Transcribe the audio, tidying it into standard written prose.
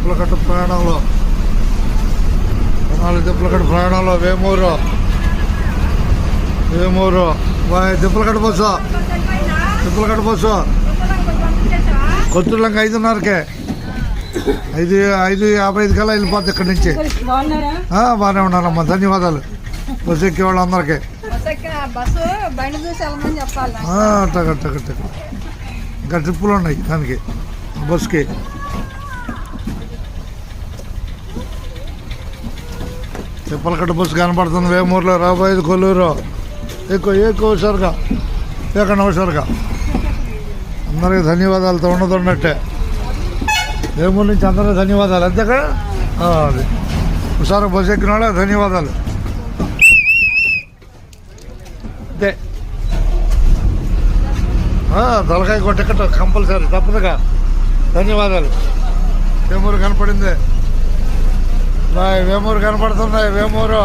దిప్పులకట్ట ప్రయాణంలో దిప్పులకట్ట ప్రయాణంలో వేమూరు దిప్పులకట్ట బస్సు కొత్తూరులంక 5:30కే 5:55 కల్లా వెళ్ళిపోద్ది ఇక్కడి నుంచి. బాగానే ఉన్నారమ్మా, ధన్యవాదాలు. బస్సు ఎక్కే వాళ్ళందరికీ ఇంకా ట్రిప్పులు ఉన్నాయి దానికి బస్కి. తిప్పలకట్ట బస్సు కనపడుతుంది వేమూరులో. రాబోయేది కొల్లూరు. ఎక్కువ హుషారుగా ఎక్కడ హుషారుగా. అందరికీ ధన్యవాదాలతో ఉన్నట్టే. వేమూరు నుంచి అందరికీ ధన్యవాదాలు. అంతేకా అది హుషారు బస్సు ఎక్కిన వాళ్ళే ధన్యవాదాలు. అంతే. తలకాయ కొట్టెక్కట కంపల్సరీ తప్పదుగా. ధన్యవాదాలు. వేమూరు కనపడింది. వేమూరు కనపడుతున్నాయి. వేమూరు